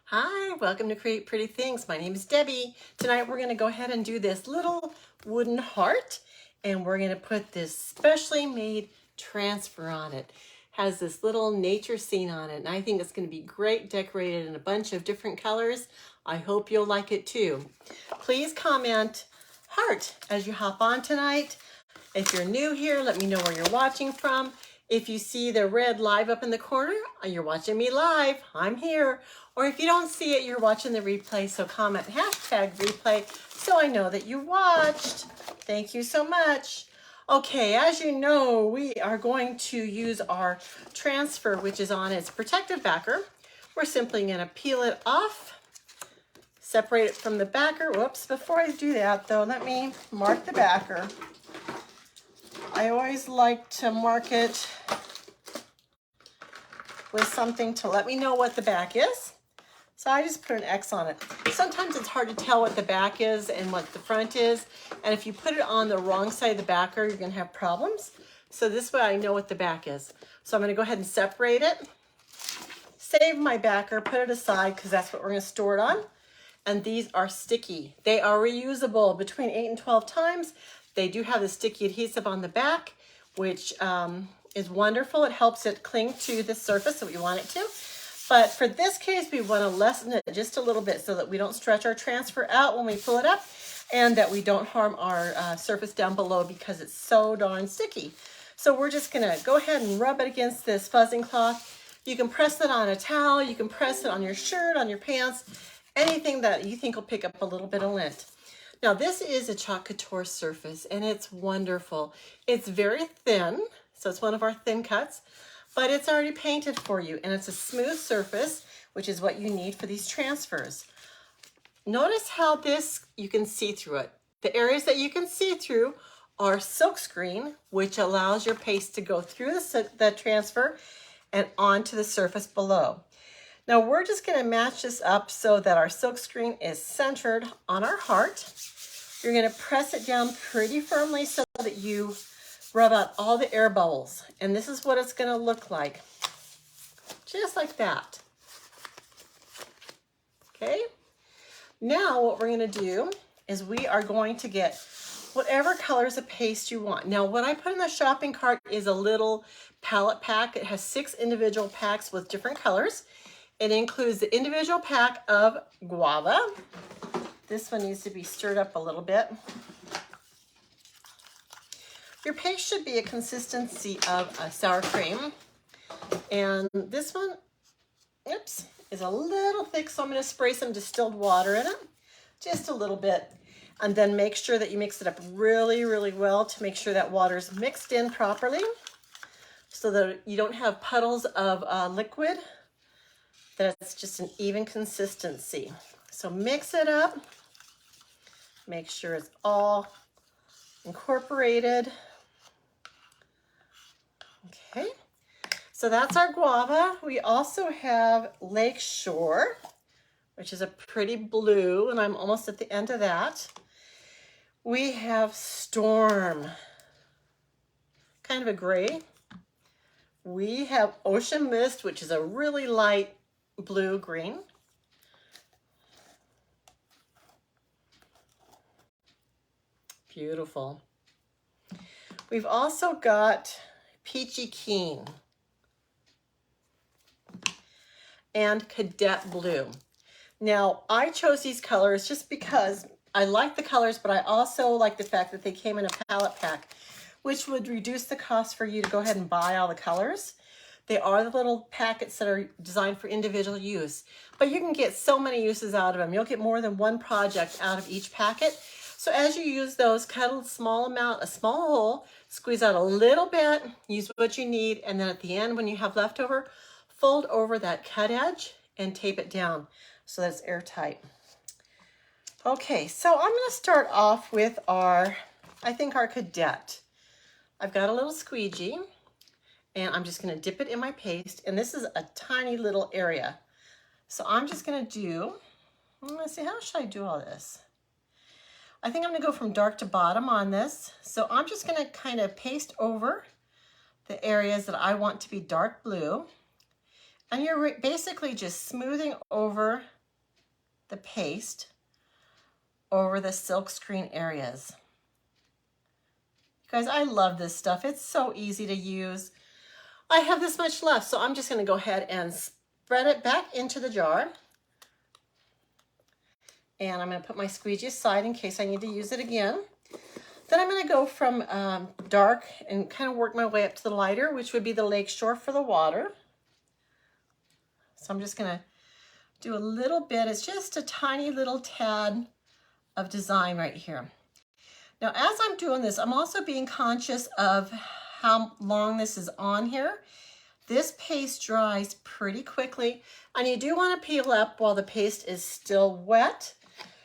Hi, welcome to Create Pretty Things. My name is Debbie. Tonight we're going to go ahead and do this little wooden heart, and we're going to put this specially made transfer on it. Has this little nature scene on it, and I think it's going to be great decorated in a bunch of different colors. I hope you'll like it too. Please comment heart as you hop on tonight. If you're new here, let me know where you're watching from. If you see the red live up in the corner, you're watching me live. I'm here. Or if you don't see it, you're watching the replay. So comment hashtag replay so I know that you watched. Thank you so much. Okay, as you know, we are going to use our transfer, which is on its protective backer. We're simply going to peel it off, separate it from the backer. Whoops, before I do that though, let me mark the backer. I always like to mark it with something to let me know what the back is. So I just put an X on it. Sometimes it's hard to tell what the back is and what the front is. And if you put it on the wrong side of the backer, you're gonna have problems. So this way I know what the back is. So I'm gonna go ahead and separate it, save my backer, put it aside because that's what we're gonna store it on. And these are sticky. They are reusable between 8 and 12 times. They do have the sticky adhesive on the back, which is wonderful. It helps it cling to the surface that we want it to. But for this case, we want to lessen it just a little bit so that we don't stretch our transfer out when we pull it up and that we don't harm our surface down below because it's so darn sticky. So we're just going to go ahead and rub it against this fuzzing cloth. You can press it on a towel. You can press it on your shirt, on your pants, anything that you think will pick up a little bit of lint. Now this is a chalk couture surface and it's wonderful. It's very thin, so it's one of our thin cuts, but it's already painted for you and it's a smooth surface, which is what you need for these transfers. Notice how this, you can see through it. The areas that you can see through are silkscreen, which allows your paste to go through the transfer and onto the surface below. Now we're just going to match this up so that our silkscreen is centered on our heart. You're going to press it down pretty firmly so that you rub out all the air bubbles. And this is what it's going to look like. Just like that. Okay. Now what we're going to do is we are going to get whatever colors of paste you want. Now what I put in the shopping cart is a little palette pack. It has 6 individual packs with different colors. It includes the individual pack of guava. This one needs to be stirred up a little bit. Your paste should be a consistency of a sour cream. And this one, oops, is a little thick, so I'm going to spray some distilled water in it, just a little bit. And then make sure that you mix it up really, really well to make sure that water's mixed in properly so that you don't have puddles of liquid. That it's just an even consistency. So mix it up. Make sure it's all incorporated. Okay, so that's our guava. We also have Lakeshore, which is a pretty blue, and I'm almost at the end of that. We have Storm, kind of a gray. We have Ocean Mist, which is a really light blue-green. Beautiful. We've also got Peachy Keen and Cadet Blue. Now, I chose these colors just because I like the colors, but I also like the fact that they came in a palette pack, which would reduce the cost for you to go ahead and buy all the colors. They are the little packets that are designed for individual use, but you can get so many uses out of them. You'll get more than one project out of each packet. So as you use those, cut a small amount, a small hole, squeeze out a little bit, use what you need, and then at the end when you have leftover, fold over that cut edge and tape it down so that it's airtight. Okay, so I'm going to start off with our Cadet. I've got a little squeegee. And I'm just going to dip it in my paste. And this is a tiny little area. So I'm just going to do, let's see, how should I do all this? I think I'm going to go from dark to bottom on this. So I'm just going to kind of paste over the areas that I want to be dark blue. And you're basically just smoothing over the paste over the silk screen areas. You guys, I love this stuff. It's so easy to use. I have this much left, so I'm just going to go ahead and spread it back into the jar. And I'm going to put my squeegee aside in case I need to use it again. Then I'm going to go from dark and kind of work my way up to the lighter, which would be the lake shore for the water. So I'm just going to do a little bit. It's just a tiny little tad of design right here. Now, as I'm doing this, I'm also being conscious of how long this is on here. This paste dries pretty quickly, and you do want to peel up while the paste is still wet.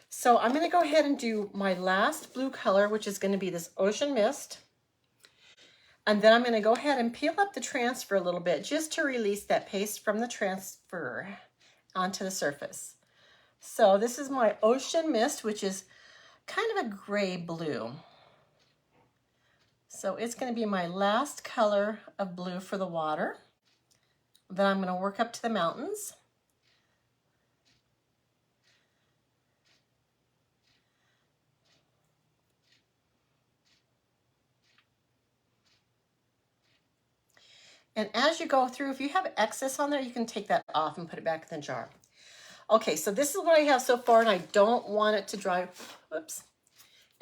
So I'm going to go ahead and do my last blue color, which is going to be this Ocean Mist. And then I'm going to go ahead and peel up the transfer a little bit just to release that paste from the transfer onto the surface. So this is my Ocean Mist, which is kind of a gray blue. So it's going to be my last color of blue for the water. Then I'm going to work up to the mountains. And as you go through, if you have excess on there, you can take that off and put it back in the jar. Okay, so this is what I have so far, and I don't want it to dry, whoops,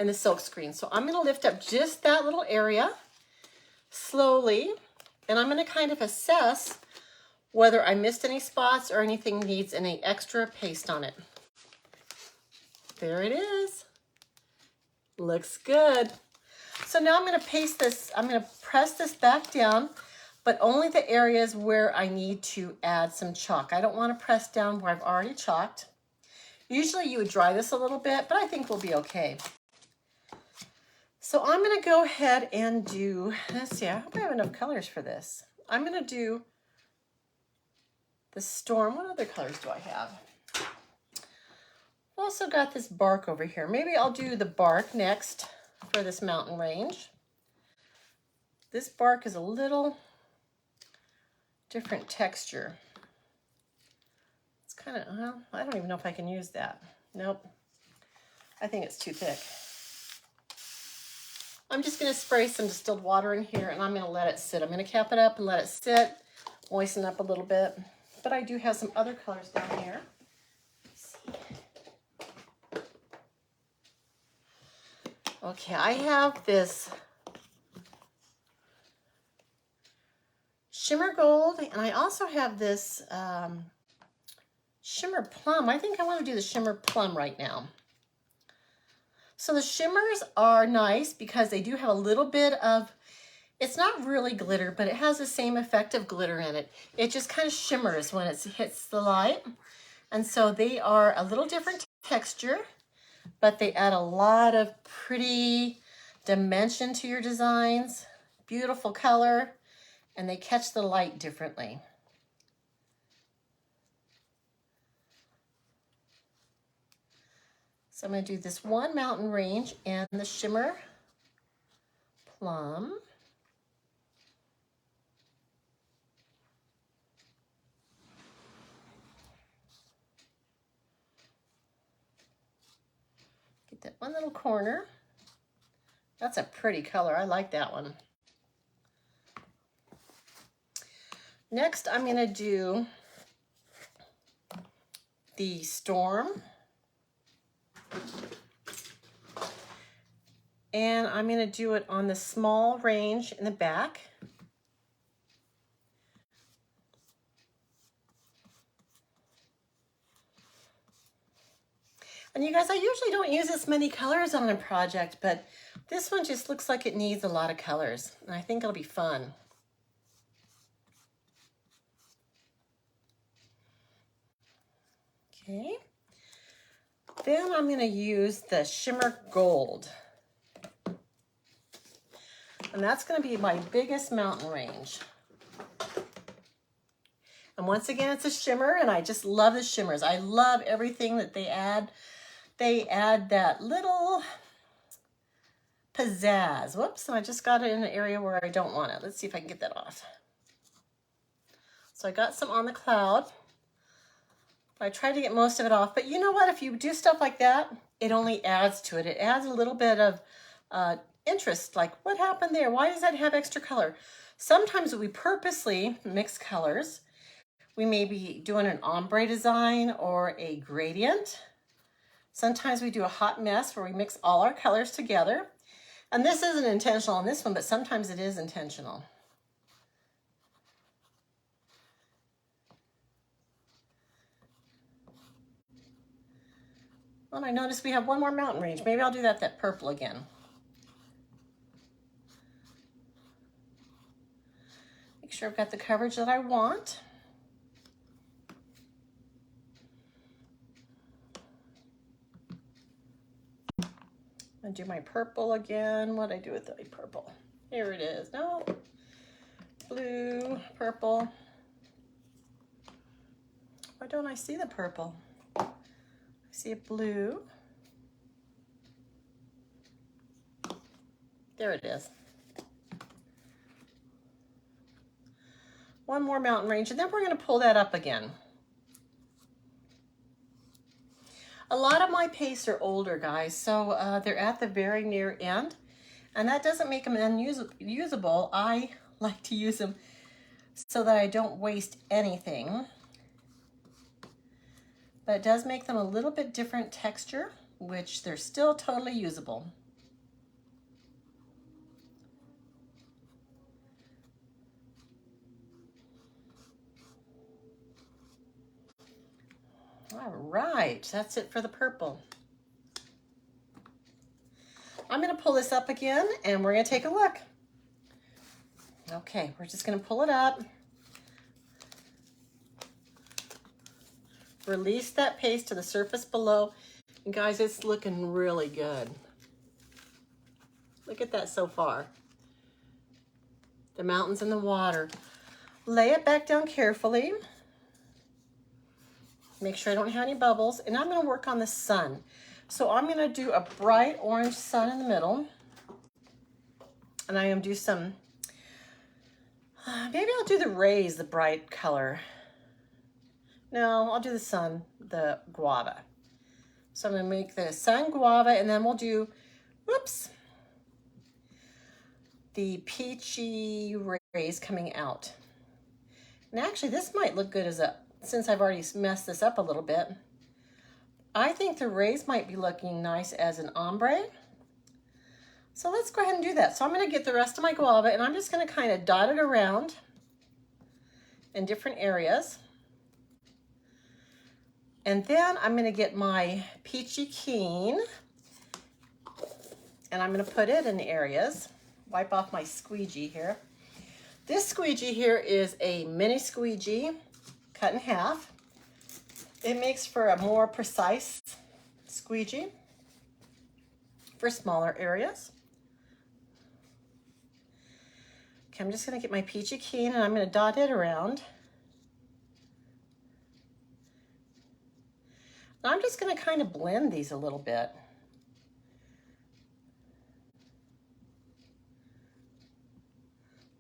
in the silk screen. So I'm going to lift up just that little area slowly, and I'm going to kind of assess whether I missed any spots or anything needs any extra paste on it. There it is. Looks good. So now I'm going to paste this, I'm going to press this back down, but only the areas where I need to add some chalk. I don't want to press down where I've already chalked. Usually you would dry this a little bit, but I think we'll be okay. So I'm going to go ahead and do, let's see, I hope I have enough colors for this. I'm going to do the storm. What other colors do I have? I've also got this bark over here. Maybe I'll do the bark next for this mountain range. This bark is a little different texture. It's kind of, well, I don't even know if I can use that. Nope. I think it's too thick. I'm just going to spray some distilled water in here, and I'm going to let it sit. I'm going to cap it up and let it sit, moisten up a little bit. But I do have some other colors down here. Let's see. Okay, I have this shimmer gold, and I also have this shimmer plum. I think I want to do the shimmer plum right now. So the shimmers are nice because they do have a little bit of, it's not really glitter, but it has the same effect of glitter in it. It just kind of shimmers when it hits the light. And so they are a little different texture, but they add a lot of pretty dimension to your designs. Beautiful color. And they catch the light differently. So I'm going to do this one mountain range and the shimmer plum. Get that one little corner. That's a pretty color. I like that one. Next, I'm going to do the storm. And I'm going to do it on the small range in the back. And you guys, I usually don't use this many colors on a project, but this one just looks like it needs a lot of colors. And I think it'll be fun. Okay, then I'm going to use the shimmer gold, and that's going to be my biggest mountain range. And once again, it's a shimmer, and I just love the shimmers. I love everything that they add. They add that little pizzazz. Whoops, I just got it in an area where I don't want it. Let's see if I can get that off. So I got some on the cloud. I tried to get most of it off, but you know what? If you do stuff like that, it only adds to it. It adds a little bit of interest, like what happened there? Why does that have extra color? Sometimes we purposely mix colors. We may be doing an ombre design or a gradient. Sometimes we do a hot mess where we mix all our colors together. And this isn't intentional on this one, but sometimes it is intentional. Well, I noticed we have one more mountain range. Maybe I'll do that purple again. Make sure I've got the coverage that I want. I'll do my purple again. What'd I do with the purple? Here it is. No. Blue, purple. Why don't I see the purple? I see a blue. There it is. One more mountain range, and then we're going to pull that up again. A lot of my pastes are older, guys, so they're at the very near end, and that doesn't make them unusable. I like to use them so that I don't waste anything. But it does make them a little bit different texture, which they're still totally usable. All right, that's it for the purple. I'm going to pull this up again and we're going to take a look. Okay, we're just going to pull it up. Release that paste to the surface below. And guys, it's looking really good. Look at that so far. The mountains and the water. Lay it back down carefully. Make sure I don't have any bubbles. And I'm going to work on the sun. So I'm going to do a bright orange sun in the middle. And I am do some, maybe I'll do the rays, the bright color. No, I'll do the sun, the guava. So I'm going to make the sun guava, and then we'll do, whoops, the peachy rays coming out. And actually, this might look good as a, since I've already messed this up a little bit, I think the rays might be looking nice as an ombre. So let's go ahead and do that. So I'm going to get the rest of my guava, and I'm just going to kind of dot it around in different areas. And then I'm going to get my peachy keen, and I'm going to put it in areas. Wipe off my squeegee here. This squeegee here is a mini squeegee cut in half. It makes for a more precise squeegee for smaller areas. Okay, I'm just going to get my peachy keen, and I'm going to dot it around. I'm just going to kind of blend these a little bit.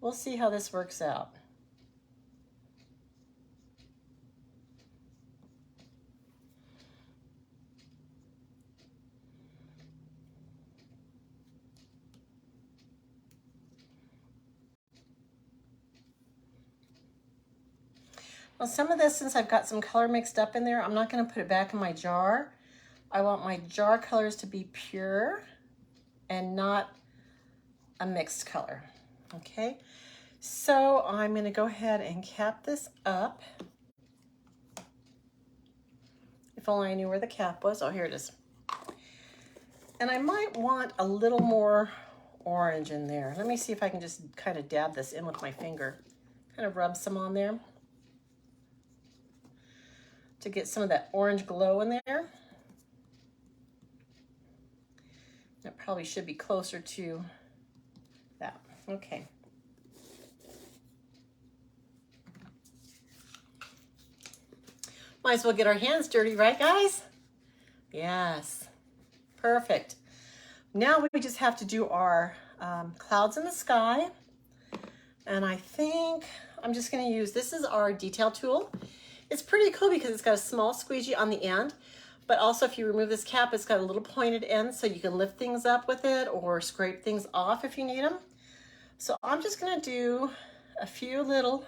We'll see how this works out. Well, some of this, since I've got some color mixed up in there, I'm not going to put it back in my jar. I want my jar colors to be pure and not a mixed color. Okay, so I'm going to go ahead and cap this up. If only I knew where the cap was. Oh, here it is. And I might want a little more orange in there. Let me see if I can just kind of dab this in with my finger. Kind of rub some on there to get some of that orange glow in there. That probably should be closer to that. Okay. Might as well get our hands dirty, right, guys? Yes. Perfect. Now we just have to do our clouds in the sky. And I think I'm just gonna use, this is our detail tool. It's pretty cool because it's got a small squeegee on the end, but also if you remove this cap, it's got a little pointed end so you can lift things up with it or scrape things off if you need them. So I'm just gonna do a few little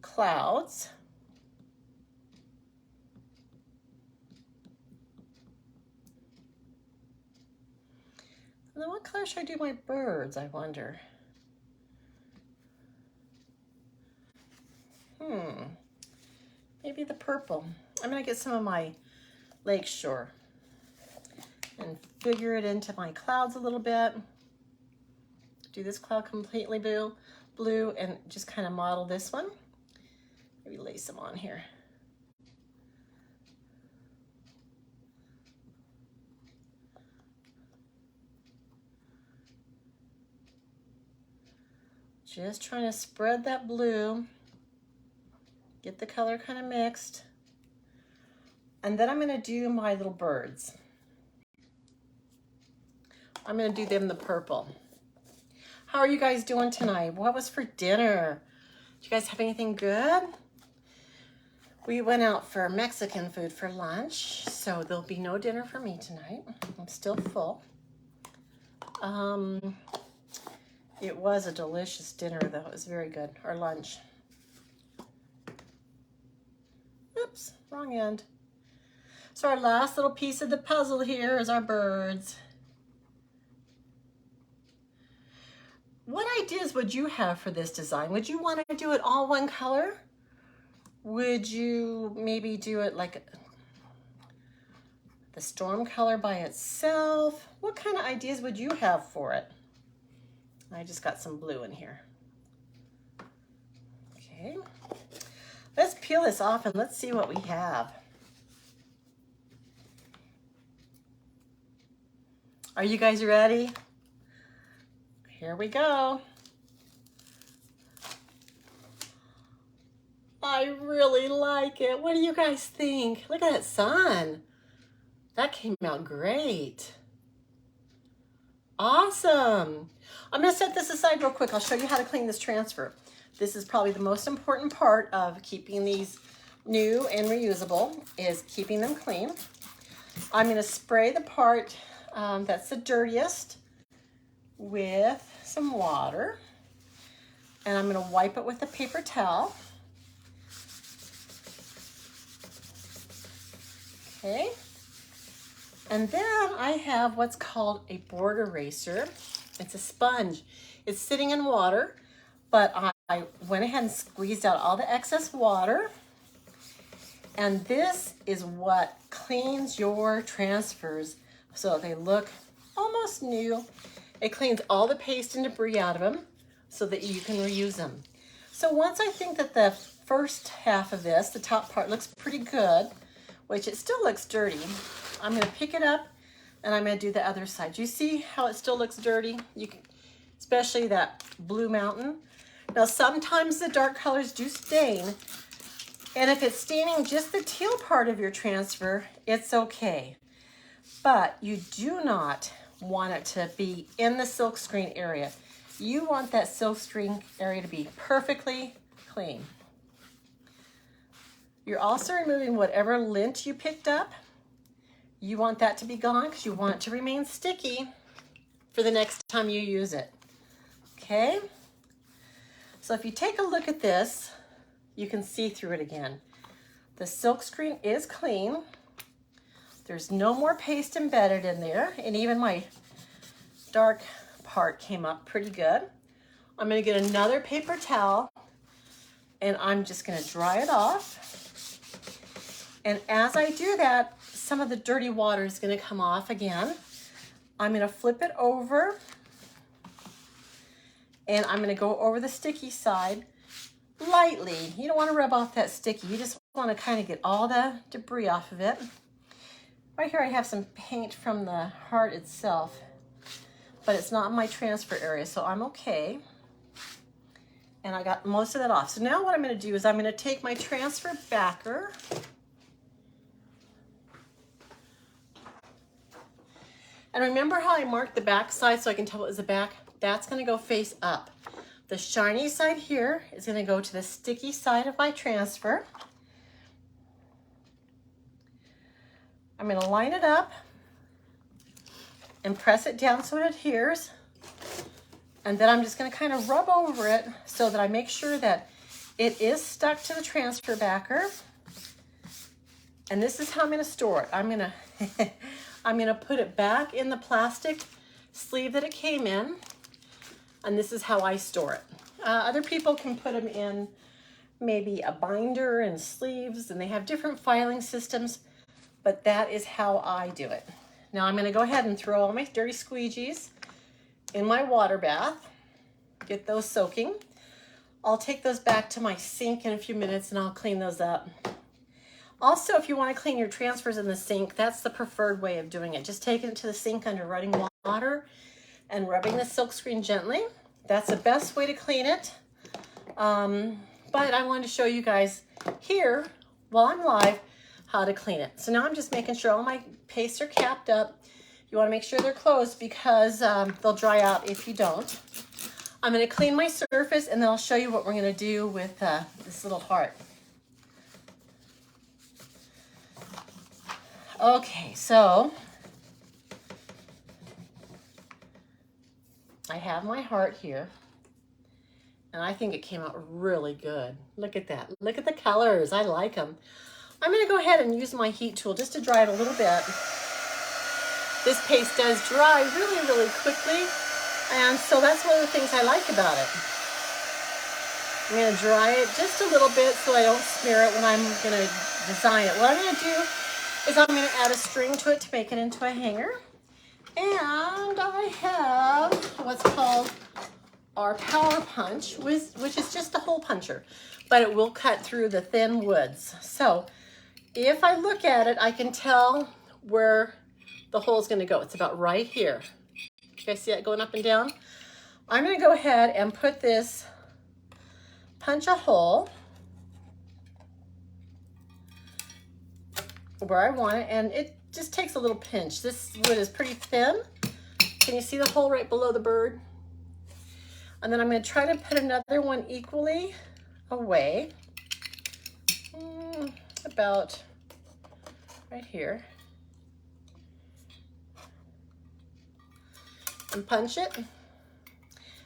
clouds. And then what color should I do my birds, I wonder? Maybe the purple. I'm gonna get some of my Lakeshore and figure it into my clouds a little bit. Do this cloud completely blue and just kind of model this one. Maybe lace them on here. Just trying to spread that blue, get the color kind of mixed. And then I'm gonna do my little birds. I'm gonna do them the purple. How are you guys doing tonight? What was for dinner? Did you guys have anything good? We went out for Mexican food for lunch, so there'll be no dinner for me tonight. I'm still full. It was a delicious dinner though. It was very good, our lunch. Oops, wrong end. So our last little piece of the puzzle here is our birds. What ideas would you have for this design? Would you want to do it all one color? Would you maybe do it like the storm color by itself? What kind of ideas would you have for it? I just got some blue in here. Okay, let's peel this off and let's see what we have. Are you guys ready? Here we go. I really like it. What do you guys think? Look at that sun. That came out great. Awesome. I'm gonna set this aside real quick. I'll show you how to clean this transfer. This is probably the most important part of keeping these new and reusable, is keeping them clean. I'm gonna spray the part that's the dirtiest with some water, and I'm gonna wipe it with a paper towel. Okay, and then I have what's called a board eraser. It's a sponge. It's sitting in water, but I went ahead and squeezed out all the excess water, and this is what cleans your transfers so they look almost new. It cleans all the paste and debris out of them so that you can reuse them. So once I think that the first half of this, the top part, looks pretty good, which it still looks dirty, I'm gonna pick it up and I'm gonna do the other side. Do you see how it still looks dirty? You can, especially that blue mountain. Now sometimes the dark colors do stain, and if it's staining just the teal part of your transfer, it's okay. But you do not want it to be in the silk screen area. You want that silk screen area to be perfectly clean. You're also removing whatever lint you picked up. You want that to be gone because you want it to remain sticky for the next time you use it. Okay? So if you take a look at this, you can see through it again. The silk screen is clean. There's no more paste embedded in there, and even my dark part came up pretty good. I'm gonna get another paper towel and I'm just gonna dry it off. And as I do that, some of the dirty water is gonna come off again. I'm gonna flip it over and I'm gonna go over the sticky side lightly. You don't wanna rub off that sticky. You just wanna kind of get all the debris off of it. Right here I have some paint from the heart itself, but it's not in my transfer area, so I'm okay. And I got most of that off. So now what I'm gonna do is I'm gonna take my transfer backer and remember how I marked the back side so I can tell it was the back? That's gonna go face up. The shiny side here is going to go to the sticky side of my transfer. I'm going to line it up and press it down so it adheres. And then I'm just going to kind of rub over it so that I make sure that it is stuck to the transfer backer. And this is how I'm going to store it. I'm going to I'm going to put it back in the plastic sleeve that it came in. And this is how I store it. Other people can put them in maybe a binder and sleeves, and they have different filing systems, but that is how I do it. Now I'm going to go ahead and throw all my dirty squeegees in my water bath, get those soaking. I'll take those back to my sink in a few minutes and I'll clean those up. Also, if you want to clean your transfers in the sink, that's the preferred way of doing it. Just taking it to the sink under running water and rubbing the silkscreen gently. That's the best way to clean it. But I wanted to show you guys here, while I'm live, how to clean it. So now I'm just making sure all my pastes are capped up. You want to make sure they're closed because they'll dry out if you don't. I'm going to clean my surface and then I'll show you what we're going to do with this little heart. Okay, so I have my heart here. And I think it came out really good. Look at that. Look at the colors. I like them. I'm going to go ahead and use my heat tool just to dry it a little bit. This paste does dry really, really quickly. And so that's one of the things I like about it. I'm going to dry it just a little bit so I don't smear it when I'm going to design it. What I'm going to do is I'm going to add a string to it to make it into a hanger. And I have what's called our power punch, which is just a hole puncher, but it will cut through the thin woods. So if I look at it, I can tell where the hole is going to go. It's about right here. You guys see that going up and down? I'm going to go ahead and put this, punch a hole where I want it, and it just takes a little pinch. This wood is pretty thin. Can you see the hole right below the bird? And then I'm going to try to put another one equally away, about right here, and punch it.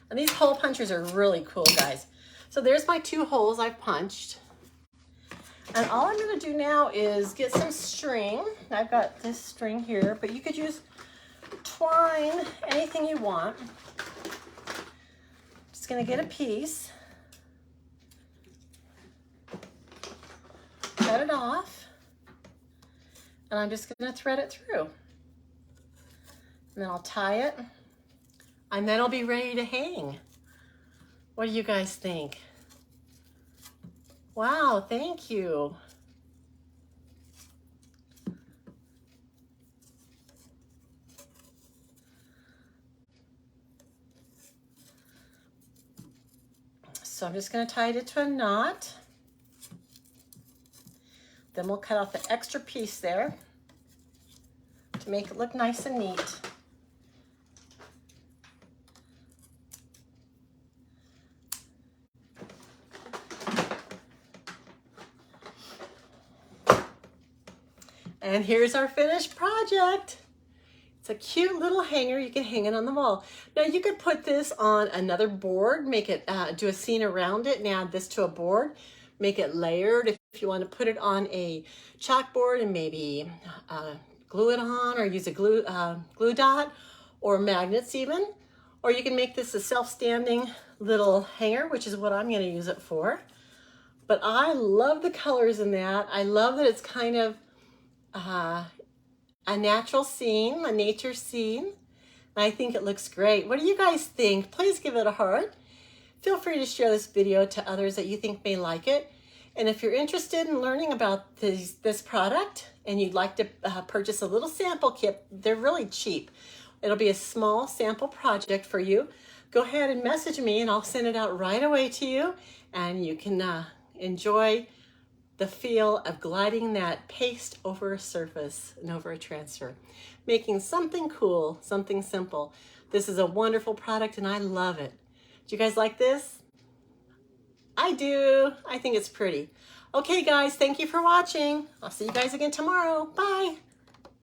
And these hole punchers are really cool, guys. So there's my 2 holes I've punched. And all I'm going to do now is get some string. I've got this string here, but you could use twine, anything you want. Just going to get a piece, cut it off, and I'm just going to thread it through. And then I'll tie it, and then I'll be ready to hang. What do you guys think? Wow, thank you. So I'm just going to tie it into a knot. Then we'll cut off the extra piece there to make it look nice and neat. And here's our finished project. It's a cute little hanger. You can hang it on the wall. Now you could put this on another board, make it, do a scene around it and add this to a board, make it layered. If you want to put it on a chalkboard and maybe glue it on, or use a glue dot or magnets even. Or you can make this a self-standing little hanger, which is what I'm going to use it for. But I love the colors in that. I love that it's kind of a natural scene, a nature scene. And I think it looks great. What do you guys think? Please give it a heart. Feel free to share this video to others that you think may like it. And if you're interested in learning about this product and you'd like to purchase a little sample kit, they're really cheap. It'll be a small sample project for you. Go ahead and message me and I'll send it out right away to you. And you can enjoy the feel of gliding that paste over a surface and over a transfer, making something cool, something simple. This is a wonderful product and I love it. Do you guys like this? I do. I think it's pretty. Okay, guys, thank you for watching. I'll see you guys again tomorrow. Bye.